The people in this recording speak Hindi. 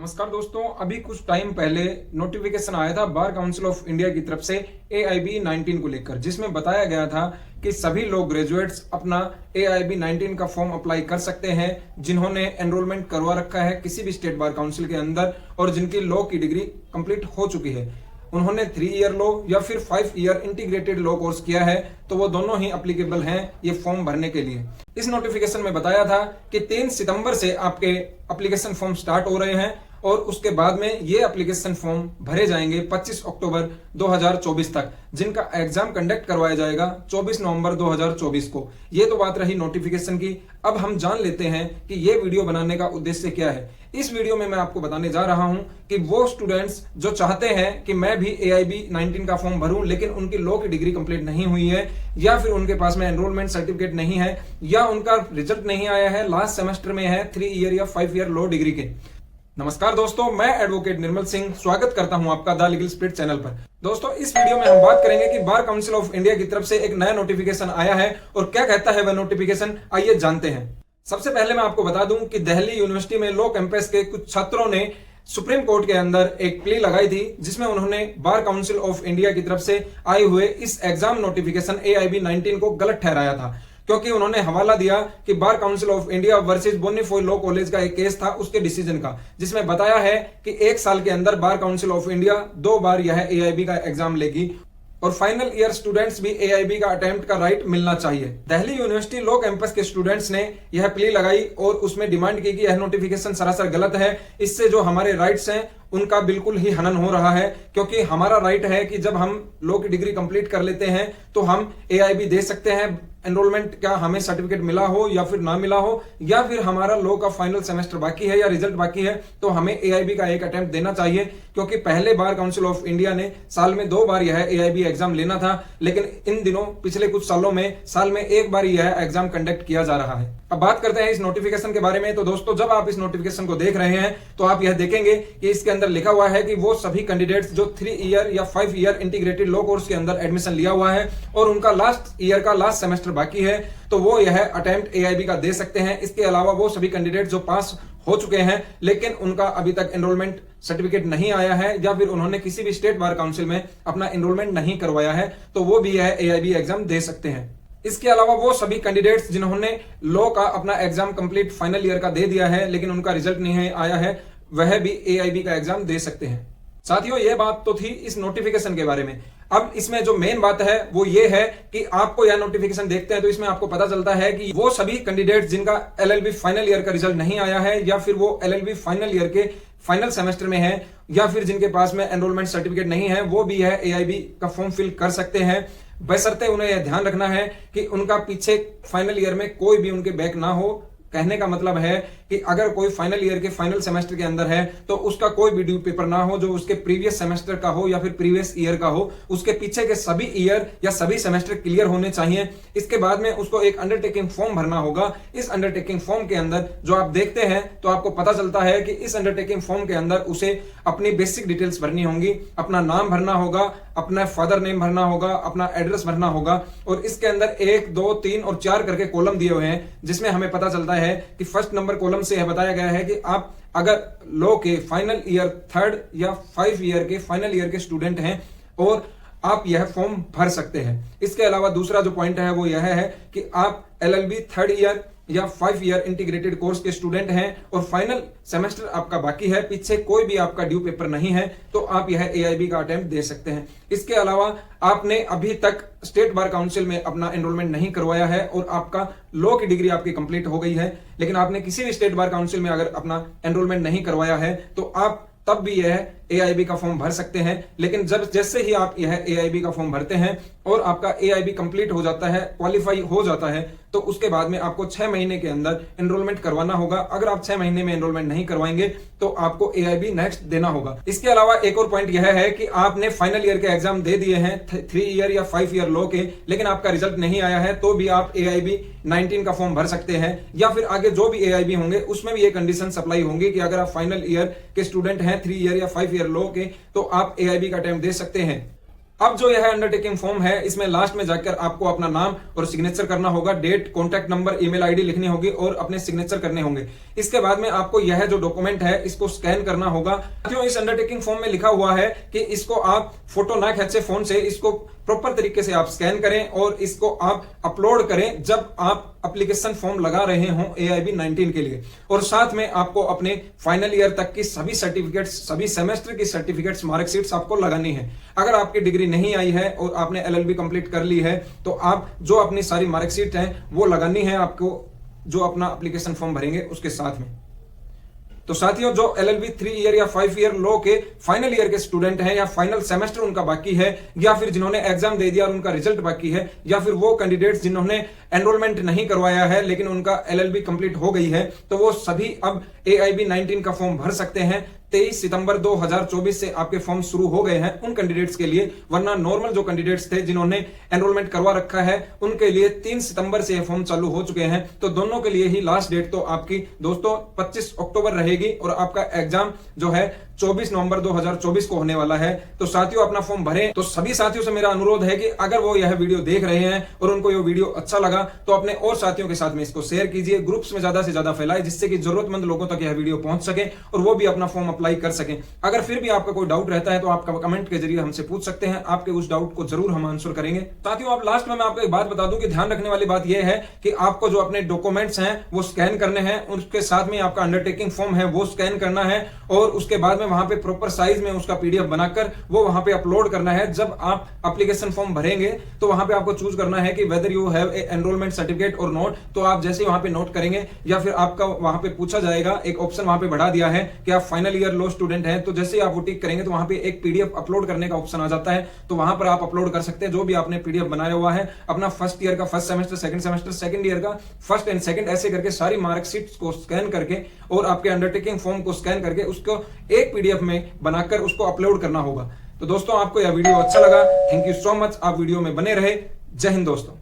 नमस्कार दोस्तों, अभी कुछ टाइम पहले नोटिफिकेशन आया था बार काउंसिल ऑफ इंडिया की तरफ से AIB 19 को लेकर, जिसमें बताया गया था कि सभी लोग ग्रेजुएट्स अपना AIB 19 का फॉर्म अप्लाई कर सकते हैं जिन्होंने एनरोलमेंट करवा रखा है किसी भी स्टेट बार काउंसिल के अंदर और जिनकी लॉ की डिग्री कंप्लीट हो चुकी है। उन्होंने 3 ईयर लॉ या फिर 5 ईयर इंटीग्रेटेड लॉ कोर्स किया है तो वो दोनों ही एप्लीकेबल हैं ये फॉर्म भरने के लिए। इस नोटिफिकेशन में बताया था कि 3 सितंबर से आपके एप्लीकेशन फॉर्म स्टार्ट हो रहे हैं और उसके बाद में ये एप्लीकेशन फॉर्म भरे जाएंगे 25 अक्टूबर 2024 तक, जिनका एग्जाम कंडक्ट करवाया जाएगा 24 नवंबर 2024 को। ये तो बात रही नोटिफिकेशन की। अब हम जान लेते हैं कि ये वीडियो बनाने का उद्देश्य क्या है। इस वीडियो में मैं आपको बताने जा रहा हूं कि वो स्टूडेंट्स जो चाहते हैं कि मैं भी AIB 19 का फॉर्म भरूं लेकिन उनकी लॉ की डिग्री कंप्लीट नहीं हुई है या फिर उनके पास में एनरोलमेंट सर्टिफिकेट नहीं है या उनका रिजल्ट नहीं आया है, लास्ट सेमेस्टर में है 3 ईयर या 5 ईयर लॉ डिग्री के। नमस्कार दोस्तों, मैं एडवोकेट निर्मल सिंह स्वागत करता हूं आपका द लीगल स्पिरिट चैनल पर। दोस्तों, इस वीडियो में हम बात करेंगे कि बार काउंसिल ऑफ इंडिया की तरफ से एक नया नोटिफिकेशन आया है और क्या कहता है वह नोटिफिकेशन, आइए जानते हैं। सबसे पहले मैं आपको बता दूं कि दिल्ली यूनिवर्सिटी में लॉ कैंपस के कुछ छात्रों ने सुप्रीम कोर्ट के अंदर एक प्ली लगाई थी जिसमें उन्होंने बार काउंसिल ऑफ इंडिया की तरफ से आए हुए इस एग्जाम नोटिफिकेशन AIB 19 को गलत ठहराया था, क्योंकि उन्होंने हवाला दिया कि bar council of India versus Bonifoi law college का एक केस था उसके डिसीजन का, जिसमें बताया है कि 1 साल के अंदर बार काउंसिल ऑफ इंडिया 2 बार यह AIB का एग्जाम लेगी और फाइनल ईयर स्टूडेंट्स भी AIB का अटेम्प्ट का राइट मिलना चाहिए। दिल्ली यूनिवर्सिटी लॉ कैंपस के स्टूडेंट्स ने यह प्ली लगाई और उसमें डिमांड की कि यह नोटिफिकेशन सरासर गलत है, इससे जो हमारे राइट्स हैं उनका बिल्कुल ही हनन हो रहा है, क्योंकि हमारा राइट है कि जब हम लॉ की डिग्री कंप्लीट कर लेते हैं तो हम AIB दे सकते हैं। एनरोलमेंट क्या हमें सर्टिफिकेट मिला हो या फिर ना मिला हो या फिर हमारा लॉ का फाइनल सेमेस्टर बाकी है या रिजल्ट बाकी है तो हमें AIB का एक अटेम्प्ट देना चाहिए, क्योंकि पहले बार काउंसिल ऑफ इंडिया ने साल में 2 बार यह AIB एग्जाम लेना था, लेकिन इन दिनों पिछले कुछ सालों में साल में 1 बार यह एग्जाम कंडक्ट किया जा रहा है। अब बात करते हैं इस नोटिफिकेशन के बारे में। तो दोस्तों, जब आप इस नोटिफिकेशन को देख रहे हैं तो आप यह देखेंगे कि इसके अंदर लिखा हुआ है कि वो सभी कैंडिडेट्स जो 3 ईयर या 5 ईयर इंटीग्रेटेड लॉ कोर्स के अंदर एडमिशन लिया हुआ है और उनका लास्ट ईयर का लास्ट सेमेस्टर बाकी है तो वो यह अटेम्प्ट AIB का दे सकते हैं। इसके अलावा वो सभी कैंडिडेट जो पास हो चुके हैं लेकिन उनका अभी तक एनरोलमेंट सर्टिफिकेट नहीं आया है या फिर उन्होंने किसी भी स्टेट बार काउंसिल में अपना एनरोलमेंट नहीं करवाया है तो वो भी यह AIB एग्जाम दे सकते हैं। इसके अलावा वो सभी कैंडिडेट्स जिन्होंने लॉ का अपना एग्जाम कंप्लीट फाइनल ईयर का दे दिया है लेकिन उनका रिजल्ट नहीं आया है, वह भी AIB का एग्जाम दे सकते हैं। साथियों, यह बात तो थी इस नोटिफिकेशन के बारे में। अब इसमें जो मेन बात है वो ये है कि आपको यह नोटिफिकेशन देखते हैं तो इसमें आपको पता चलता है कि वो सभी कैंडिडेट्स जिनका LLB फाइनल ईयर का रिजल्ट नहीं आया है या फिर वो LLB फाइनल ईयर के फाइनल सेमेस्टर में है या फिर जिनके पास में एनरोलमेंट सर्टिफिकेट नहीं है वो भी यह AIB का फॉर्म फिल कर सकते हैं, बशर्ते उन्हें यह ध्यान रखना है कि उनका पीछे फाइनल ईयर में कोई भी उनके बैक ना हो। कहने का मतलब है कि अगर कोई फाइनल ईयर के फाइनल सेमेस्टर के अंदर है तो उसका कोई भी ड्यू पेपर ना हो जो उसके प्रीवियस सेमेस्टर का हो या फिर प्रीवियस ईयर का हो, उसके पीछे के सभी ईयर या सभी सेमेस्टर क्लियर होने चाहिए। इसके बाद में उसको एक अंडरटेकिंग फॉर्म भरना होगा। इस अंडरटेकिंग फॉर्म के अंदर जो आप देखते हैं तो आपको पता चलता है कि इस अंडरटेकिंग फॉर्म के अंदर उसे अपनी बेसिक डिटेल्स भरनी होंगी, अपना नाम भरना होगा, अपना फादर नेम भरना होगा, अपना एड्रेस भरना होगा और इसके अंदर 1, 2, 3 और 4 करके कॉलम दिए हुए हैं, जिसमें हमें पता चलता है कि फर्स्ट नंबर कॉलम से यह बताया गया है कि आप अगर लॉ के फाइनल ईयर 3rd या 5 ईयर के फाइनल ईयर के स्टूडेंट हैं और आप यह फॉर्म भर सकते हैं। इसके अलावा दूसरा जो पॉइंट है वो यह है कि आप LLB 3rd ईयर या 5 ईयर इंटीग्रेटेड कोर्स के स्टूडेंट हैं और फाइनल सेमेस्टर आपका बाकी है, पीछे कोई भी आपका ड्यू पेपर नहीं है तो आप यह AIB का अटेम्प्ट दे सकते हैं। इसके अलावा आपने अभी तक स्टेट बार काउंसिल में अपना एनरोलमेंट नहीं करवाया है और आपका लॉ की डिग्री आपकी कंप्लीट हो गई है लेकिन आपने किसी भी स्टेट बार काउंसिल में अगर अपना एनरोलमेंट नहीं करवाया है तो आप तब भी यह AIB का फॉर्म भर सकते हैं। लेकिन जब जैसे ही आप यह AIB का फॉर्म भरते हैं और आपका AIB कंप्लीट हो जाता है, क्वालिफाई हो जाता है, तो उसके बाद में आपको 6 महीने के अंदर एनरोलमेंट करवाना होगा। अगर आप 6 महीने में एनरोलमेंट नहीं करवाएंगे तो आपको AIB नेक्स्ट देना होगा। इसके अलावा एक और पॉइंट यह है कि आपने फाइनल ईयर के एग्जाम दे दिए हैं 3 ईयर या 5 ईयर लॉ के, लेकिन आपका रिजल्ट नहीं आया है तो भी आप AIB 19 का फॉर्म भर सकते हैं या फिर आगे जो भी AIB होंगे उसमें भी ये कंडीशन अप्लाई होंगी कि अगर आप फाइनल ईयर के स्टूडेंट हैं 3 ईयर या 5 ईयर लॉ के तो आप AIB का अटेम्प्ट दे सकते हैं। अब जो यह अंडरटेकिंग फॉर्म है इसमें लास्ट में जाकर आपको अपना नाम और सिग्नेचर करना होगा, date, contact number, email ID लिखनी होगी और अपने सिग्नेचर करने होंगे। इसके बाद में आपको यह जो डॉक्यूमेंट है इसको स्कैन करना होगा। साथियों, इस अंडरटेकिंग फॉर्म में लिखा हुआ है कि इसको आप फोटो ना खींचे फोन से, इसको प्रॉपर तरीके से आप स्कैन करें और इसको आप अपलोड करें जब आप एप्लीकेशन फॉर्म लगा रहे हों AIB 19 के लिए। और साथ में आपको अपने फाइनल ईयर तक की सभी सर्टिफिकेट्स, सभी सेमेस्टर की सर्टिफिकेट्स, मार्कशीट्स आपको लगानी है। अगर आपकी डिग्री नहीं आई है और आपने LLB कंप्लीट कर ली है तो आप जो अपनी सारी मार्कशीट है वो लगानी है आपको, जो अपना एप्लीकेशन फॉर्म भरेंगे उसके साथ में। तो साथियों, जो LLB 3 ईयर या 5 ईयर लॉ के फाइनल ईयर के स्टूडेंट हैं, या फाइनल सेमेस्टर उनका बाकी है, या फिर जिन्होंने एग्जाम दे दिया और उनका रिजल्ट बाकी है, या फिर वो कैंडिडेट्स जिन्होंने एनरोलमेंट नहीं करवाया है लेकिन उनका LLB कंप्लीट हो गई है, तो वो सभी अब AIB 19 का फॉर्म भर सकते हैं। 23 सितंबर 2024 से आपके फॉर्म शुरू हो गए हैं उन कैंडिडेट्स के लिए, वरना नॉर्मल जो कैंडिडेट्स थे जिन्होंने एनरोलमेंट करवा रखा है उनके लिए 3 सितंबर से ये फॉर्म चालू हो चुके हैं। तो दोनों के लिए ही लास्ट डेट तो आपकी दोस्तों 25 अक्टूबर रहेगी और आपका एग्जाम जो है 24 नवंबर 2024 को होने वाला है। तो साथियों, अपना फॉर्म भरें। तो सभी साथियों से मेरा अनुरोध है कि अगर वो यह वीडियो देख रहे हैं और उनको ये वीडियो अच्छा लगा तो अपने और साथियों के साथ में इसको शेयर कीजिए, ग्रुप्स में ज्यादा से ज्यादा फैलाएं, जिससे कि जरूरतमंद लोगों तक यह वीडियो पहुंच सके और वो भी अपना फॉर्म अप्लाई कर सकें। अगर फिर भी आपका कोई डाउट रहता है तो आप कमेंट के जरिए हमसे पूछ सकते हैं, आपके उस डाउट को जरूर हम आंसर करेंगे। साथियों, आप लास्ट में मैं आपको एक बात बता दूं कि ध्यान रखने वाली बात यह है कि आपको जो अपने डॉक्यूमेंट्स हैं वो स्कैन करने हैं, उसके साथ में आपका अंडरटेकिंग फॉर्म है वो स्कैन करना है और उसके बाद में वहां पे प्रॉपर साइज में उसका PDF बनाकर वो वहां पे अपलोड करना है। जब आप एप्लीकेशन फॉर्म भरेंगे तो वहां पे आपको चूज करना है कि whether you have a enrolment certificate और नॉट। तो आप जैसे ही वहां पे नोट करेंगे या फिर आपका वहां पे पूछा जाएगा, एक ऑप्शन वहां पे बढ़ा दिया है कि आप फाइनल ईयर लॉ स्टूडेंट हैं, तो जैसे ही आप वो टिक करेंगे तो वहां पे एक PDF अपलोड करने का ऑप्शन आ जाता है। तो वहां पर आप अपलोड कर सकते हैं जो भी आपने PDF बनाया हुआ है, अपना फर्स्ट ईयर का first semester, second semester, second year का फर्स्ट एंड सेकंड, ऐसे करके सारी मार्कशीट्स को स्कैन करके और आपके अंडरटेकिंग फॉर्म को स्कैन करके उसको एक PDF में बनाकर उसको अपलोड करना होगा। तो दोस्तों, आपको यह वीडियो अच्छा लगा, थैंक यू सो मच। आप वीडियो में बने रहे। जय हिंद दोस्तों।